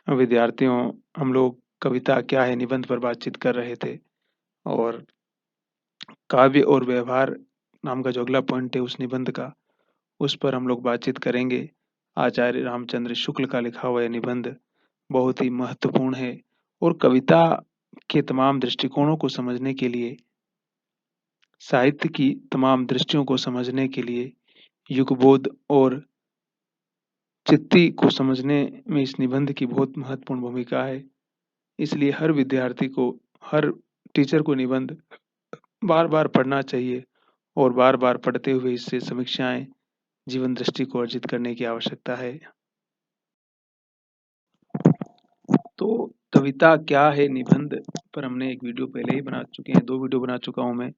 विद्यार्थियों, हम लोग कविता क्या है निबंध पर बातचीत कर रहे थे और काव्य और व्यवहार नाम का जो अगला पॉइंट है उस निबंध का, उस पर हम लोग बातचीत करेंगे। आचार्य रामचंद्र शुक्ल का लिखा हुआ यह निबंध बहुत ही महत्वपूर्ण है और कविता के तमाम दृष्टिकोणों को समझने के लिए, साहित्य की तमाम दृष्टियों को समझने के लिए, युगबोध और चित्ती को समझने में इस निबंध की बहुत महत्वपूर्ण भूमिका है। इसलिए हर विद्यार्थी को, हर टीचर को निबंध बार-बार पढ़ना चाहिए और बार-बार पढ़ते हुए इससे समीक्षाएँ, जीवन दृष्टि को अर्जित करने की आवश्यकता है। तो कविता क्या है निबंध पर हमने एक वीडियो पहले ही बना चुके हैं, 2 वीडियो बना चुका हूँ मैं।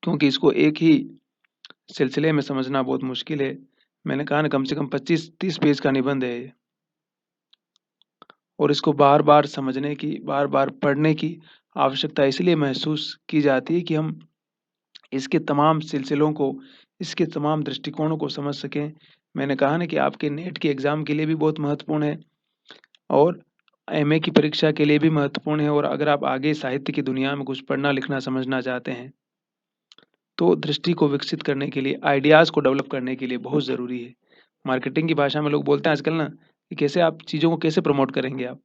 क्योंकि इसको एक ही सिलसिले में समझना बहुत मुश्किल है। मैंने कहा ना कम से कम 25-30 पेज का निबंध है ये। और इसको बार-बार समझने की, बार-बार पढ़ने की आवश्यकता इसलिए महसूस की जाती है कि हम इसके तमाम सिलसिलों को, इसके तमाम दृष्टिकोणों को समझ सकें। मैंने कहा ना कि आपके नेट के एग्ज़ाम के लिए भी बहुत महत्वपूर्ण है और एमए की परीक्षा के लिए भी महत्वपूर्ण है और अगर आप आगे साहित्य की दुनिया में कुछ पढ़ना, लिखना, समझना चाहते हैं, तो दृष्टि को विकसित करने के लिए, आइडियाज़ को डेवलप करने के लिए बहुत ज़रूरी है। मार्केटिंग की भाषा में लोग बोलते हैं आजकल ना कि कैसे आप चीज़ों को कैसे प्रमोट करेंगे आप?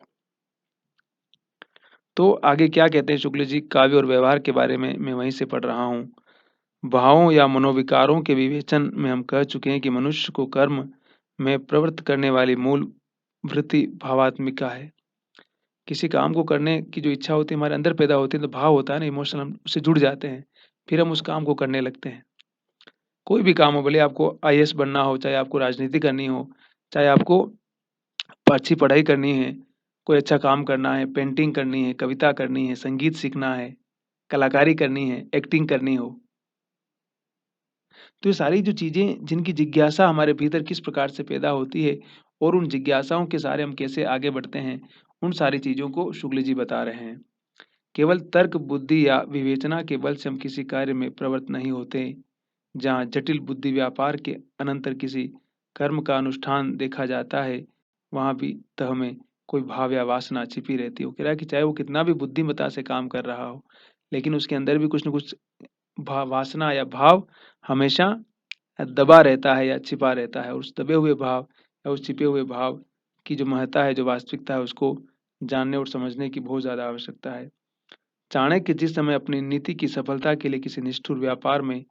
तो आगे क्या कहते हैं शुक्ल जी, काव्य और व्यवहार के बारे में मैं वहीं से पढ़ रहा हूँ। भावों या मनोविकारों के विवेचन में हम कह चुके हैं कि मनुष्य को कर्म में प्रवृत्त करने वाली मूल वृत्ति भावात्मिका है। किसी काम को करने की जो इच्छा होती है हमारे अंदर पैदा होती है तो भाव होता है ना, इमोशन, हम उससे जुड़ जाते हैं। फिर हम उस काम को करने लगते हैं। कोई भी काम हो, भले आपको आईएएस बनना हो, चाहे आपको राजनीति करनी हो, चाहे आपको अच्छी पढ़ाई करनी है, कोई अच्छा काम करना है, पेंटिंग करनी है, कविता करनी है, संगीत सीखना है, कलाकारी करनी है, एक्टिंग करनी हो। तो ये सारी जो चीज़ें जिनकी जिज्ञासा हमारे भीतर किस प्रकार से पैदा होती है और उन जिज्ञासाओं के सहारे हम कैसे आगे बढ़ते हैं, उन सारी चीज़ों को शुक्ल जी बता रहे हैं। केवल तर्क, बुद्धि या विवेचना के बल से हम किसी कार्य में प्रवृत्त नहीं होते। जहाँ जटिल बुद्धि व्यापार के अनंतर किसी कर्म का अनुष्ठान देखा जाता है, वहाँ भी तह में कोई भाव या वासना छिपी रहती है। वो कह रहा है कि चाहे वो कितना भी बुद्धिमत्ता से काम कर रहा हो, लेकिन उसके अंदर भी कुछ न कुछ वासना या भाव हमेशा दबा रहता है या छिपा रहता है। उस दबे हुए भाव या उस छिपे हुए भाव की जो महत्ता है, जो वास्तविकता है, उसको जानने और समझने की बहुत ज़्यादा आवश्यकता है। चाणक्य जिस समय अपनी नीति की सफलता के लिए किसी निष्ठुर व्यापार में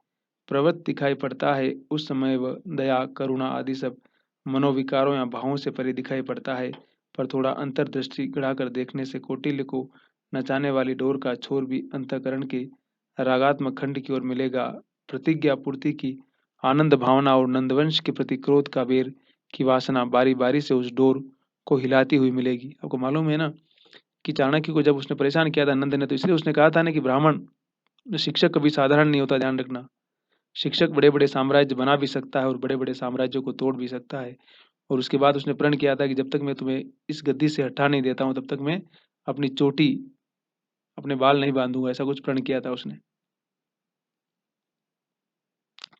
प्रवृत्त दिखाई पड़ता है, उस समय वह दया, करुणा आदि सब मनोविकारों या भावों से परे दिखाई पड़ता है। पर थोड़ा अंतर्दृष्टि गड़ाकर देखने से कौटिल्य को नचाने वाली डोर का छोर भी अंतःकरण के रागात्मक खंड की ओर मिलेगा। प्रतिज्ञा पूर्ति की आनंद भावना और नंदवंश के प्रति क्रोध का बेर की वासना बारी-बारी से उस डोर को हिलाती हुई मिलेगी। आपको मालूम है ना कि चाणक्य को जब उसने परेशान किया था नंद ने, तो इसलिए उसने कहा था ना कि ब्राह्मण, शिक्षक कभी साधारण नहीं होता, ध्यान रखना। शिक्षक बड़े-बड़े साम्राज्य बना भी सकता है और बड़े-बड़े साम्राज्यों को तोड़ भी सकता है। और उसके बाद उसने प्रण किया था कि जब तक मैं तुम्हें इस गद्दी से हटा नहीं देता हूँ, तब तक मैं अपनी चोटी, अपने बाल नहीं बाँधूँगा, ऐसा कुछ प्रण किया था उसने।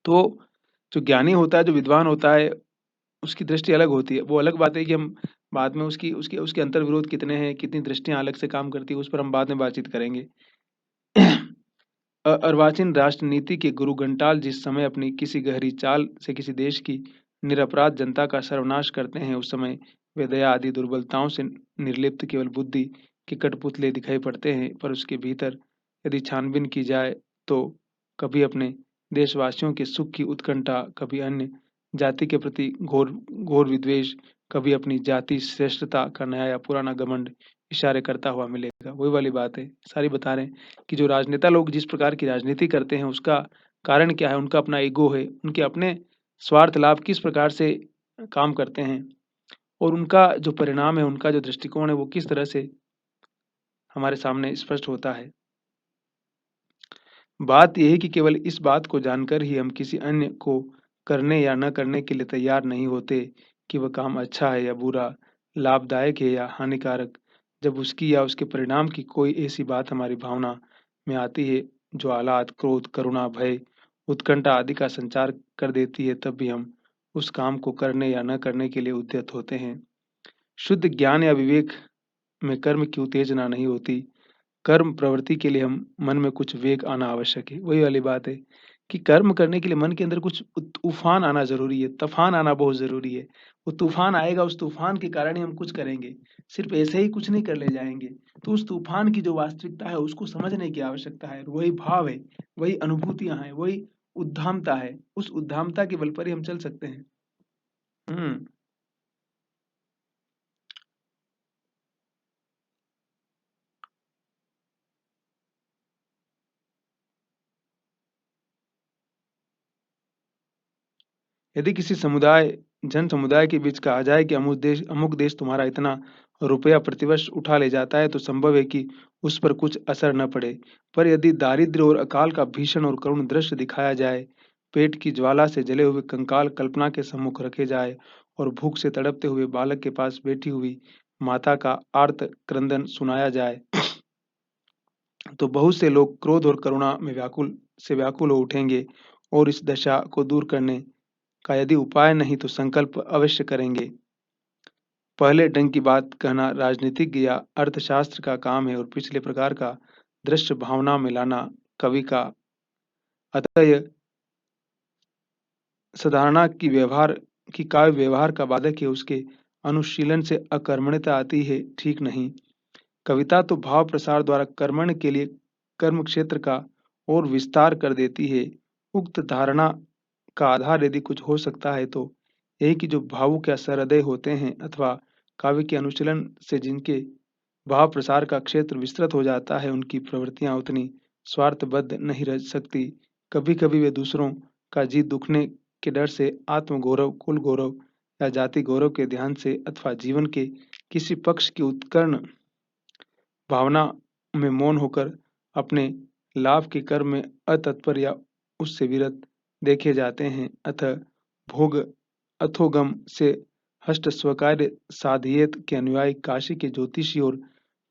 तो जो ज्ञानी होता है, जो विद्वान होता है, उसकी दृष्टि अलग होती है। वो अलग बात है कि हम बाद में उसकी उसके उसके अंतर्विरोध कितने हैं, कितनी दृष्टियाँ अलग से काम करती हैं, उस पर हम बाद में बातचीत करेंगे। अर्वाचीन राष्ट्रनीति के गुरु घंटाल जिस समय अपनी किसी गहरी चाल से किसी देश की निरपराध जनता का सर्वनाश करते हैं, उस समय वे दया आदि दुर्बलताओं से निर्लिप्त केवल बुद्धि के कठपुतले दिखाई पड़ते हैं। पर उसके भीतर यदि छानबीन की जाए, तो कभी अपने देशवासियों के सुख की उत्कंठा, कभी अन्य जाति के प्रति घोर घोर विद्वेष, कभी अपनी जाति श्रेष्ठता का नया या पुराना घमंड इशारे करता हुआ मिलेगा। वही वाली बात है, सारी बता रहे हैं कि जो राजनेता लोग जिस प्रकार की राजनीति करते हैं, उसका कारण क्या है? उनका अपना ईगो है, उनके अपने स्वार्थ लाभ किस प्रकार से काम करते हैं और उनका जो परिणाम है, उनका जो दृष्टिकोण है, वो किस तरह से हमारे सामने स्पष्ट होता है। बात ये है कि केवल इस बात को जानकर ही हम किसी अन्य को करने या न करने के लिए तैयार नहीं होते कि वह काम अच्छा है या बुरा, लाभदायक है या हानिकारक। जब उसकी या उसके परिणाम की कोई ऐसी बात हमारी भावना में आती है जो आह्लाद, क्रोध, करुणा, भय, उत्कंठा आदि का संचार कर देती है, तब भी हम उस काम को करने या न करने के लिए उद्यत होते हैं। शुद्ध ज्ञान या विवेक में कर्म की उत्तेजना नहीं होती। कर्म प्रवृत्ति के लिए हम मन में कुछ वेग आना आवश्यक है। वही वाली बात है कि कर्म करने के लिए मन के अंदर कुछ तूफ़ान आना ज़रूरी है, तूफ़ान आना बहुत ज़रूरी है। वो तूफ़ान आएगा, उस तूफ़ान के कारण ही हम कुछ करेंगे। सिर्फ़ ऐसे ही कुछ नहीं कर ले जाएँगे। तो उस तूफ़ान की जो वास्तविकता है, उसको समझने की आवश्यकता है। वही भाव है, वही अनुभूतियाँ हैं, वही उद्दामता है। उस उद्दामता के बल पर ही हम चल सकते हैं। हुँ। यदि किसी जन समुदाय के बीच कहा जाए कि अमुक देश तुम्हारा इतना रुपया प्रतिवर्ष उठा ले जाता है, तो संभव है कि उस पर कुछ असर न पड़े। पर यदि दारिद्र्य और अकाल का भीषण और करुण दृश्य दिखाया जाए, पेट की ज्वाला से जले हुए कंकाल कल्पना के सम्मुख रखे जाए और भूख से तड़पते हुए बालक के पास बैठी हुई माता का आर्त क्रंदन सुनाया जाए, तो बहुत से लोग क्रोध और करुणा में व्याकुल हो उठेंगे और इस दशा को दूर करने का यदि उपाय नहीं तो संकल्प अवश्य करेंगे। पहले ढंग की बात कहना राजनीतिज्ञ या अर्थशास्त्र का काम है और पिछले प्रकार का दृश्य भावना में लाना कवि का। अतः यह सधारणा की काव्य व्यवहार का बाधक है, उसके अनुशीलन से अकर्मण्यता आती है, ठीक नहीं। कविता तो भाव प्रसार द्वारा कर्मण्य के लिए कर्म क्षेत्र का और विस्तार कर देती है। उक्त धारणा का आधार यदि कुछ हो सकता है तो यही कि जो भावुक या सहृदय होते हैं अथवा काव्य के अनुशीलन से जिनके भाव प्रसार का क्षेत्र विस्तृत हो जाता है, उनकी प्रवृत्तियां उतनी स्वार्थबद्ध नहीं रह सकती। कभी कभी वे दूसरों का जी दुखने के डर से आत्मगौरव, कुल गौरव या जाति गौरव के ध्यान से अथवा जीवन के किसी पक्ष की उत्कर्ण भावना में मौन होकर अपने लाभ के कर्म में अतत्पर या उससे विरत देखे जाते हैं। अतः भोग अथोगम से हष्ट स्वकार्य साधियत के अनुयायी काशी के ज्योतिषी और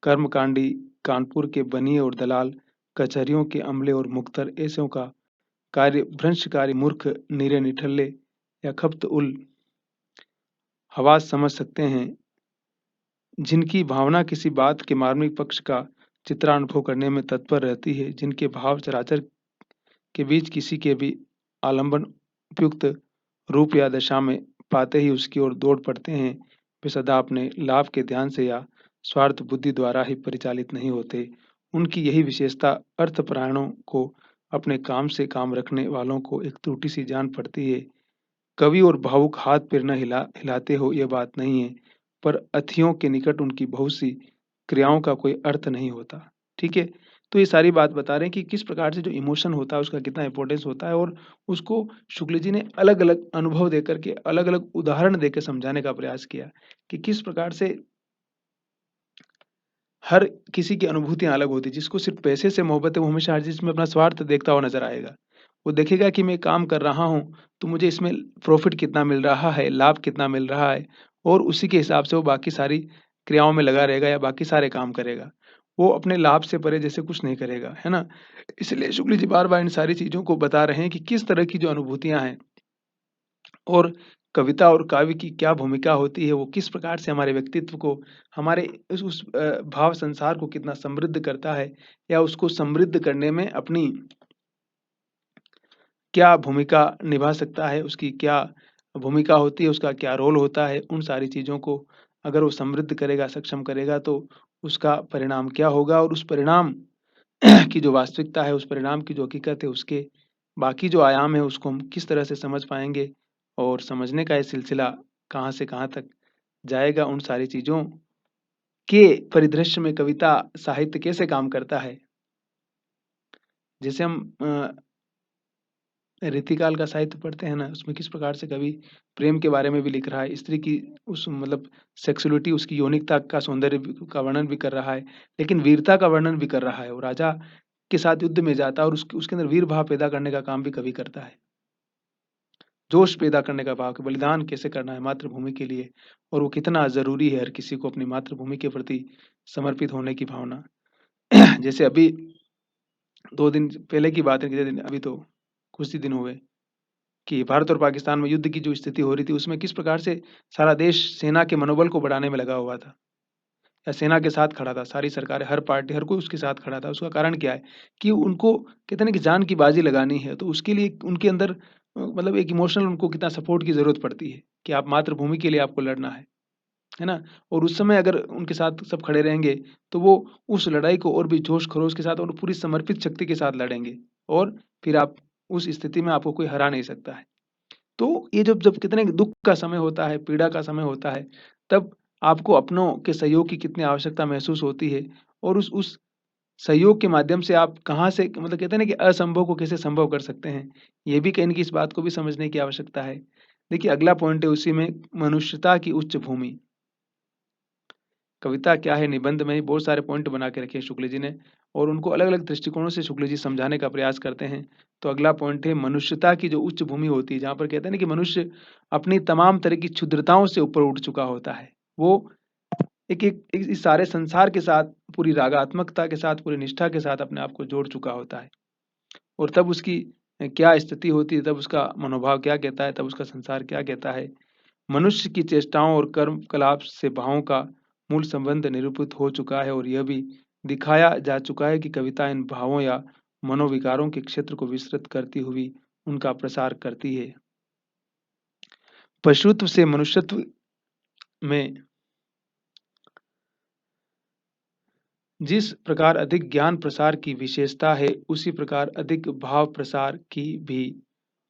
कर्मकांडी, कानपुर के बनिए और दलाल, कचहरियों के अमले और मुख्तर ऐसों का कार्य भ्रंशकारी मूर्ख, नीरे निठल्ले या खप्त उल हवास समझ सकते हैं, जिनकी भावना किसी बात के मार्मिक पक्ष का चित्रानुभव करने में तत्पर रहती है, जिनके भाव चराचर के बीच किसी के भी आलंबन उपयुक्त रूप या दशा में पाते ही उसकी ओर दौड़ पड़ते हैं, वे सदा अपने लाभ के ध्यान से या स्वार्थ बुद्धि द्वारा ही परिचालित नहीं होते। उनकी यही विशेषता अर्थपरायणों को अपने काम से काम रखने वालों को एक त्रुटि सी जान पड़ती है। कवि और भावुक हाथ पैर न हिलाते हो यह बात नहीं है, पर अथियों के निकट उनकी बहुत सी क्रियाओं का कोई अर्थ नहीं होता। ठीक है? तो ये सारी बात बता रहे हैं कि किस प्रकार से जो इमोशन होता है उसका कितना इम्पोर्टेंस होता है और उसको शुक्ल जी ने अलग-अलग अनुभव देकर के, अलग-अलग उदाहरण देके समझाने का प्रयास किया कि किस प्रकार से हर किसी की अनुभूतियाँ अलग होती हैं। जिसको सिर्फ़ पैसे से मोहब्बत है, वो हमेशा हर चीज़ में अपना स्वार्थ देखता हुआ नज़र आएगा। वो देखेगा कि मैं काम कर रहा हूँ, तो मुझे इसमें प्रॉफ़िट कितना मिल रहा है, लाभ कितना मिल रहा है और उसी के हिसाब से वो बाकी सारी क्रियाओं में लगा रहेगा या बाकी सारे काम करेगा। वो अपने लाभ से परे जैसे कुछ नहीं करेगा, है ना? इसलिए शुक्ल जी बार-बार इन सारी चीज़ों को बता रहे हैं कि किस तरह की जो अनुभूतियाँ हैं और कविता और काव्य की क्या भूमिका होती है, वो किस प्रकार से हमारे व्यक्तित्व को, हमारे भाव संसार को कितना समृद्ध करता है या उसको समृद्ध करने में अपनी क्या भूमिका निभा सकता है, उसकी क्या भूमिका होती है, उसका क्या रोल होता है, उन सारी चीज़ों को अगर वो समृद्ध करेगा, सक्षम करेगा तो उसका परिणाम क्या होगा और उस परिणाम की जो वास्तविकता है, उस परिणाम की जो हकीकत है, उसके बाकी जो आयाम है, उसको हम किस तरह से समझ पाएँगे और समझने का ये सिलसिला कहाँ से कहाँ तक जाएगा, उन सारी चीज़ों के परिदृश्य में कविता साहित्य कैसे काम करता है। जैसे हम रीतिकाल का साहित्य पढ़ते हैं ना, उसमें किस प्रकार से कवि प्रेम के बारे में भी लिख रहा है, स्त्री की उस मतलब सेक्सुअलिटी, उसकी यौनिकता का सौंदर्य का वर्णन भी कर रहा है, लेकिन वीरता का वर्णन भी कर रहा है। वो राजा के साथ युद्ध में जाता है और उसके अंदर वीर भाव पैदा करने का काम भी कवि करता है। जोश पैदा करने का भाव कि बलिदान कैसे करना है मातृभूमि के लिए और वो कितना ज़रूरी है हर किसी को अपनी मातृभूमि के प्रति समर्पित होने की भावना। जैसे अभी 2 दिन पहले की बात है, कितने दिन, अभी तो कुछ ही दिन हुए। कि भारत और पाकिस्तान में युद्ध की जो स्थिति हो रही थी, उसमें किस प्रकार से सारा देश सेना के मनोबल को बढ़ाने में लगा हुआ था या सेना के साथ खड़ा था। सारी सरकारें, हर पार्टी, हर कोई उसके साथ खड़ा था। उसका कारण क्या है कि उनको कहते हैं ना कि जान की बाजी लगानी है, तो उसके लिए उनके अंदर मतलब एक इमोशनल उनको कितना सपोर्ट की ज़रूरत पड़ती है कि आप मातृभूमि के लिए आपको लड़ना है ना? और उस समय अगर उनके साथ सब खड़े रहेंगे, तो वो उस लड़ाई को और भी जोश-खरोश के साथ और पूरी समर्पित शक्ति के साथ लड़ेंगे और फिर आप उस स्थिति में आपको कोई हरा नहीं सकता है। तो ये जब जब कितने दुःख का समय होता है, पीड़ा का समय होता है, तब आपको अपनों के सहयोग की कितनी आवश्यकता महसूस होती है और उस सहयोग के माध्यम से आप कहाँ से मतलब कहते हैं ना कि असंभव को कैसे संभव कर सकते हैं। ये भी कहीं न कहीं इस बात को भी समझने की आवश्यकता है। देखिए अगला पॉइंट है उसी में मनुष्यता की उच्च भूमि। कविता क्या है, निबंध में ही बहुत सारे पॉइंट बना के रखे हैं शुक्ल जी ने और उनको अलग-अलग दृष्टिकोणों से शुक्ल जी समझाने का प्रयास करते हैं। तो अगला पॉइंट है मनुष्यता की जो उच्च भूमि होती है, जहाँ पर कहते हैं ना कि मनुष्य अपनी तमाम तरह की क्षुद्रताओं से ऊपर उठ चुका होता है। वो एक एक एक इस सारे संसार के साथ पूरी रागात्मकता के साथ, पूरी निष्ठा के साथ अपने आप को जोड़ चुका होता है और तब उसकी क्या स्थिति होती है, तब उसका मनोभाव क्या कहता है, तब उसका संसार क्या कहता है। मनुष्य की चेष्टाओं और कर्मकलाप से भावों का मूल संबंध निरूपित हो चुका है और यह भी दिखाया जा चुका है कि कविता इन भावों या मनोविकारों के क्षेत्र को विस्तृत करती हुई उनका प्रसार करती है। पशुत्व से मनुष्यत्व में जिस प्रकार अधिक ज्ञान प्रसार की विशेषता है, उसी प्रकार अधिक भाव प्रसार की भी।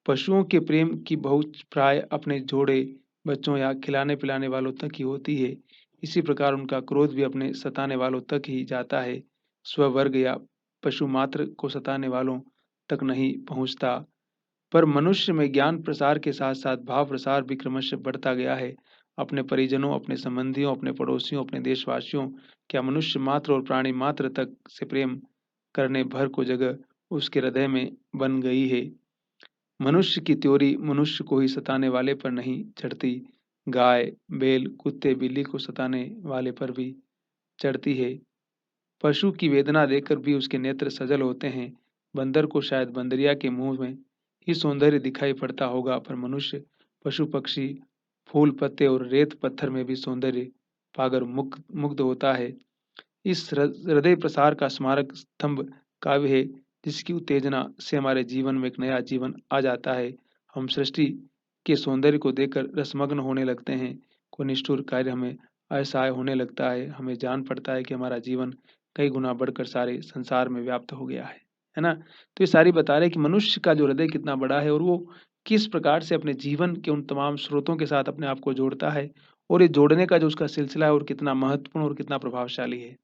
पशुओं के प्रेम की पहुँच प्राय अपने जोड़े, बच्चों या खिलाने-पिलाने वालों तक ही होती है। इसी प्रकार उनका क्रोध भी अपने सताने वालों तक ही जाता है। स्ववर्ग या पशु मात्र को सताने वालों तक नहीं पहुँचता। पर मनुष्य में ज्ञान प्रसार के साथ-साथ भाव प्रसार भी क्रमशः बढ़ता गया है। अपने परिजनों, अपने संबंधियों, अपने पड़ोसियों, अपने देशवासियों, क्या मनुष्य मात्र और प्राणी मात्र तक से प्रेम करने भर को जगह उसके हृदय में बन गई है। मनुष्य की त्योरी मनुष्य को ही सताने वाले पर नहीं चढ़ती, गाय, बैल, कुत्ते, बिल्ली को सताने वाले पर भी चढ़ती है। पशु की वेदना देखकर भी उसके नेत्र सजल होते हैं। बंदर को शायद बंदरिया के मुँह में ही सौंदर्य दिखाई पड़ता होगा, पर मनुष्य, पशु-पक्षी, फूल-पत्ते और रेत-पत्थर में भी सौंदर्य पाकर मुग्ध होता है। इस हृदय प्रसार का स्मारक स्तंभ काव्य है, जिसकी उत्तेजना से हमारे जीवन में एक नया जीवन आ जाता है। हम सृष्टि के सौंदर्य को देखकर रसमग्न होने लगते हैं। कोई निष्ठुर कार्य हमें असहाय होने लगता है। हमें जान पड़ता है कि हमारा जीवन कई गुना बढ़कर सारे संसार में व्याप्त हो गया है ना? तो ये सारी बता रहे हैं कि मनुष्य का जो हृदय कितना बड़ा है और वो किस प्रकार से अपने जीवन के उन तमाम स्रोतों के साथ अपने आप को जोड़ता है और ये जोड़ने का जो उसका सिलसिला है और कितना महत्वपूर्ण और कितना प्रभावशाली है।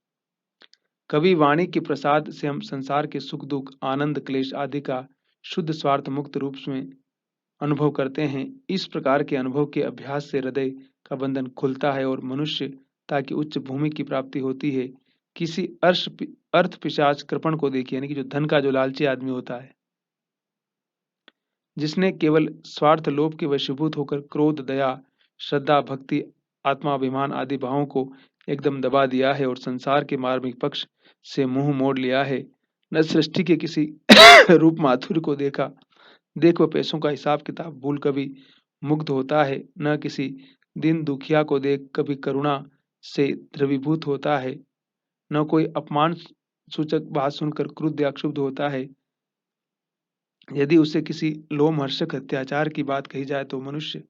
कवि वाणी के प्रसाद से हम संसार के सुख दुख, आनंद क्लेश आदि का शुद्ध स्वार्थ मुक्त रूप में अनुभव करते हैं। इस प्रकार के अनुभव के अभ्यास से हृदय का बंधन खुलता है और मनुष्य ताकि उच्च भूमि की प्राप्ति होती है। किसी अर्थ पिशाच कृपण को देखिए, यानी कि जो धन का जो लालची आदमी होता है, जिसने केवल स्वार्थ लोभ के वशीभूत होकर क्रोध, दया, श्रद्धा, भक्ति, आत्माभिमान आदि भावों को एकदम दबा दिया है और संसार के मार्मिक पक्ष से मुंह मोड़ लिया है। न सृष्टि के किसी रूप माधुर्य को देख वह पैसों का हिसाब किताब भूल कभी मुग्ध होता है, न किसी दीन दुखिया को देख कभी करुणा से द्रवीभूत होता है, न कोई अपमान सूचक बात सुनकर क्रुद्ध या क्षुब्ध होता है। यदि उसे किसी लोमहर्षक अत्याचार की बात कही जाए तो मनुष्य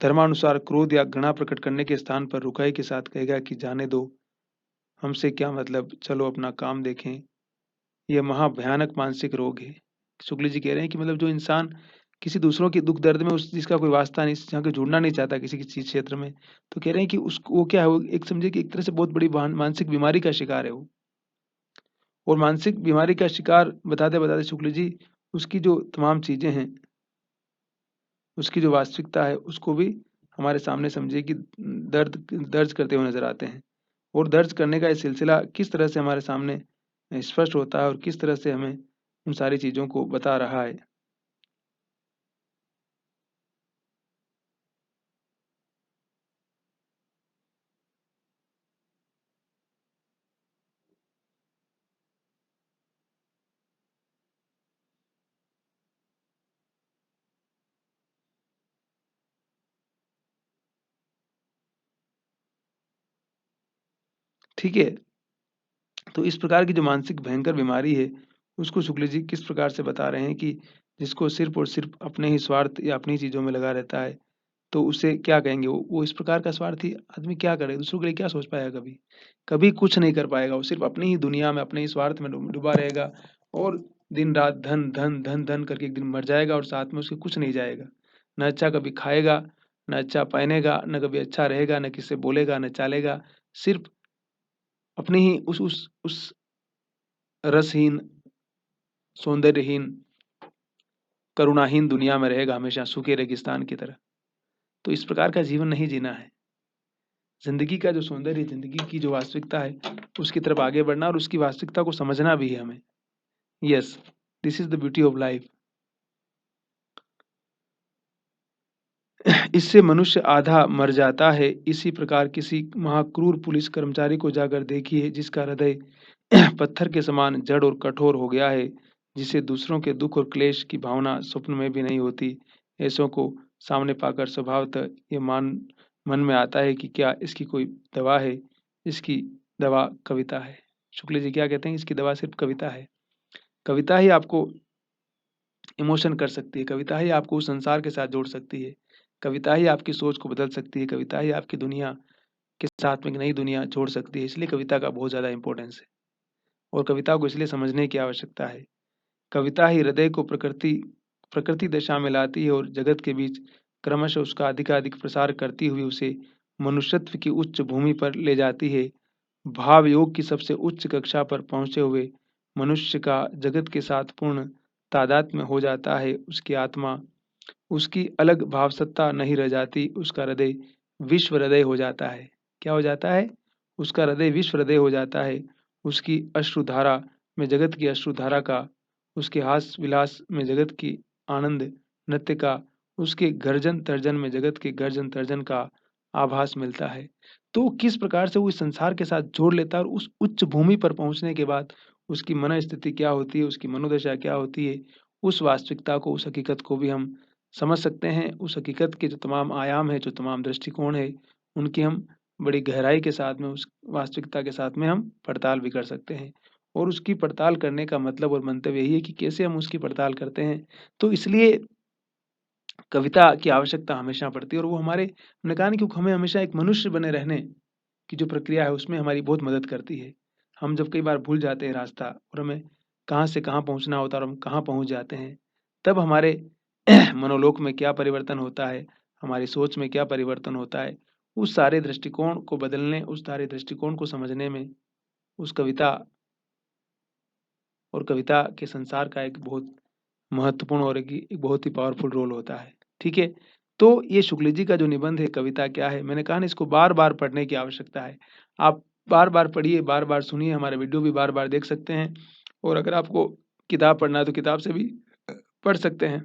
धर्मानुसार क्रोध या घृणा प्रकट करने के स्थान पर रुखाई के साथ कहेगा कि जाने दो, हमसे क्या मतलब, चलो अपना काम देखें। यह महाभयानक मानसिक रोग है। शुक्ल जी कह रहे हैं कि मतलब जो इंसान किसी दूसरों के दुख दर्द में उस जिसका कोई वास्ता नहीं, जहाँ के जुड़ना नहीं चाहता किसी चीज क्षेत्र में, तो कह रहे हैं कि उसको वो क्या है, वो एक समझे कि एक तरह से बहुत बड़ी मानसिक बीमारी का शिकार है वो। और मानसिक बीमारी का शिकार बताते बताते शुक्ल जी उसकी जो तमाम चीजें हैं, उसकी जो वास्तविकता है, उसको भी हमारे सामने समझिए कि दर्ज करते हुए नज़र आते हैं। और दर्ज करने का ये सिलसिला किस तरह से हमारे सामने स्पष्ट होता है और किस तरह से हमें उन सारी चीज़ों को बता रहा है। ठीक है? तो इस प्रकार की जो मानसिक भयंकर बीमारी है, उसको शुक्ल जी किस प्रकार से बता रहे हैं कि जिसको सिर्फ़ और सिर्फ़ अपने ही स्वार्थ या अपनी ही चीज़ों में लगा रहता है, तो उसे क्या कहेंगे वो इस प्रकार का स्वार्थी आदमी क्या करे? दूसरों के लिए क्या सोच पाएगा कभी? कभी कुछ नहीं कर पाएगा, वो सिर्फ़ अपनी ही दुनिया में, अपने ही स्वार्थ में डूबा रहेगा और दिन-रात धन, धन, धन, धन करके एक दिन मर जाएगा और साथ में उसके कुछ नहीं जाएगा। ना अच्छा कभी खाएगा, ना अच्छा पहनेगा, ना कभी अच्छा रहेगा, ना किसी से बोलेगा, ना चालेगा। सिर्फ़ अपनी ही उस रसहीन, सौंदर्यहीन, करुणाहीन दुनिया में रहेगा हमेशा सूखे रेगिस्तान की तरह। तो इस प्रकार का जीवन नहीं जीना है। ज़िंदगी का जो सौंदर्य, ज़िंदगी की जो वास्तविकता है, उसकी तरफ आगे बढ़ना और उसकी वास्तविकता को समझना भी है हमें। Yes, this is the beauty of life. इससे मनुष्य आधा मर जाता है। इसी प्रकार किसी महाक्रूर पुलिस कर्मचारी को जाकर देखिए, जिसका हृदय पत्थर के समान जड़ और कठोर हो गया है, जिसे दूसरों के दुःख और क्लेश की भावना स्वप्न में भी नहीं होती। ऐसों को सामने पाकर स्वभावतः ये मन में आता है कि क्या इसकी कोई दवा है? इसकी दवा कविता है। शुक्ल जी क्या कहते हैं? इसकी दवा सिर्फ़ कविता है। कविता ही आपको इमोशन कर सकती है, कविता ही आपको उस संसार के साथ जोड़ सकती है। कविता ही आपकी सोच को बदल सकती है, कविता ही आपकी दुनिया के साथ में एक नई दुनिया जोड़ सकती है। इसलिए कविता का बहुत ज़्यादा इम्पोर्टेंस है और कविता को इसलिए समझने की आवश्यकता है। कविता ही हृदय को प्रकृति प्रकृति दशा में लाती है और जगत के बीच क्रमशः उसका अधिकाधिक प्रसार करती हुई उसे मनुष्यत्व की उच्च भूमि पर ले जाती है। भाव योग की सबसे उच्च कक्षा पर पहुँचे हुए मनुष्य का जगत के साथ पूर्ण तादात्म्य हो जाता है। उसकी आत्मा, उसकी अलग भावसत्ता नहीं रह जाती, उसका हृदय विश्व हृदय हो जाता है। क्या हो जाता है? उसका हृदय विश्व हृदय हो जाता है। उसकी अश्रुधारा में जगत की अश्रुधारा का, उसके हास विलास में जगत की आनंद नृत्य का, उसके गर्जन तर्जन में जगत के गर्जन तर्जन का आभास मिलता है। तो किस प्रकार से वो इस संसार के साथ जोड़ लेता है और उस उच्च भूमि पर पहुँचने के बाद उसकी मनःस्थिति क्या होती है, उसकी मनोदशा क्या होती है, उस वास्तविकता को, उस हकीकत को भी हम समझ सकते हैं। उस हकीकत के जो तमाम आयाम हैं, जो तमाम दृष्टिकोण हैं, उनकी हम बड़ी गहराई के साथ में, उस वास्तविकता के साथ में हम पड़ताल भी कर सकते हैं। और उसकी पड़ताल करने का मतलब और मंतव्य यही है कि कैसे हम उसकी पड़ताल करते हैं। तो इसलिए कविता की आवश्यकता हमेशा पड़ती है और वो हमने कहा ना कि हमें हमेशा एक मनुष्य बने रहने की जो प्रक्रिया है, उसमें हमारी बहुत मदद करती है। हम जब कई बार भूल जाते हैं रास्ता और हमें कहाँ से कहाँ पहुँचना होता है और हम कहाँ पहुँच जाते हैं, तब हमारे मनोलोक में क्या परिवर्तन होता है, हमारी सोच में क्या परिवर्तन होता है, उस सारे दृष्टिकोण को बदलने, उस सारे दृष्टिकोण को समझने में उस कविता और कविता के संसार का एक बहुत महत्वपूर्ण और एक बहुत ही पावरफुल रोल होता है। ठीक है? तो ये शुक्ल जी का जो निबंध है, कविता क्या है, मैंने कहा ना इसको बार-बार पढ़ने की आवश्यकता है। आप बार-बार पढ़िए, बार-बार सुनिए, हमारे वीडियो भी बार-बार देख सकते हैं और अगर आपको किताब पढ़ना है तो किताब से भी पढ़ सकते हैं,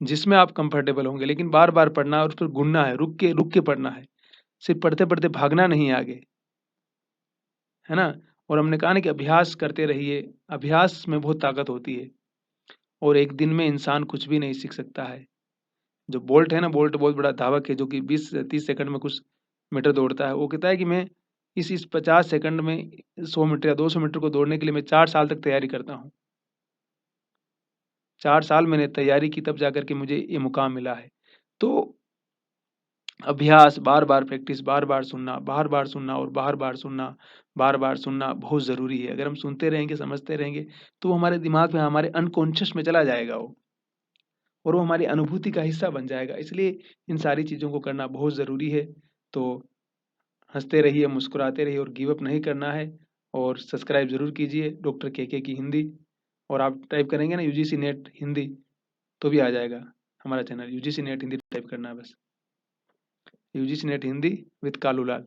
जिसमें आप कंफर्टेबल होंगे। लेकिन बार-बार पढ़ना है और फिर गुनना है, रुक के पढ़ना है। सिर्फ़ पढ़ते-पढ़ते भागना नहीं है आगे, है ना? और हमने कहा ना कि अभ्यास करते रहिए, अभ्यास में बहुत ताकत होती है और एक दिन में इंसान कुछ भी नहीं सीख सकता है। जो बोल्ट है ना, बोल्ट बहुत बड़ा धावक है जो कि 20 से 30 सेकंड में कुछ मीटर दौड़ता है। वो कहता है कि मैं इस 50 सेकंड में 100 मीटर या 200 मीटर को दौड़ने के लिए मैं 4 साल तक तैयारी करता हूँ। 4 साल मैंने तैयारी की तब जाकर के मुझे ये मुकाम मिला है। तो अभ्यास, बार-बार प्रैक्टिस, बार-बार सुनना, बार-बार सुनना और बार-बार सुनना, बार-बार सुनना बहुत ज़रूरी है। अगर हम सुनते रहेंगे, समझते रहेंगे, तो वो हमारे दिमाग में, हमारे अनकॉन्शियस में चला जाएगा वो और वो हमारी अनुभूति का हिस्सा बन जाएगा। इसलिए इन सारी चीज़ों को करना बहुत ज़रूरी है। तो हँसते रहिए, मुस्कुराते रहिए और गिव अप नहीं करना है और सब्सक्राइब ज़रूर कीजिए डॉक्टर केके की हिंदी और आप टाइप करेंगे ना यूजीसी नेट हिंदी तो भी आ जाएगा हमारा channel. UGC NET Hindi type करना है बस। UGC NET Hindi with Kalu Lal.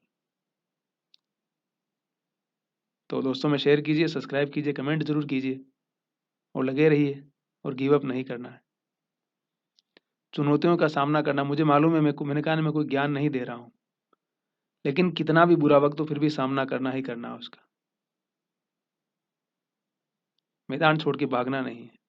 तो दोस्तों में शेयर कीजिए, सब्सक्राइब कीजिए, कमेंट ज़रूर कीजिए और लगे रहिए और गिव अप नहीं करना है। चुनौतियों का सामना करना, मुझे मालूम है मैंने कहा ना मैं कोई ज्ञान नहीं दे रहा हूँ, लेकिन कितना भी बुरा वक़्त हो फिर भी सामना करना ही करना है उसका। मैदान छोड़ के भागना नहीं है।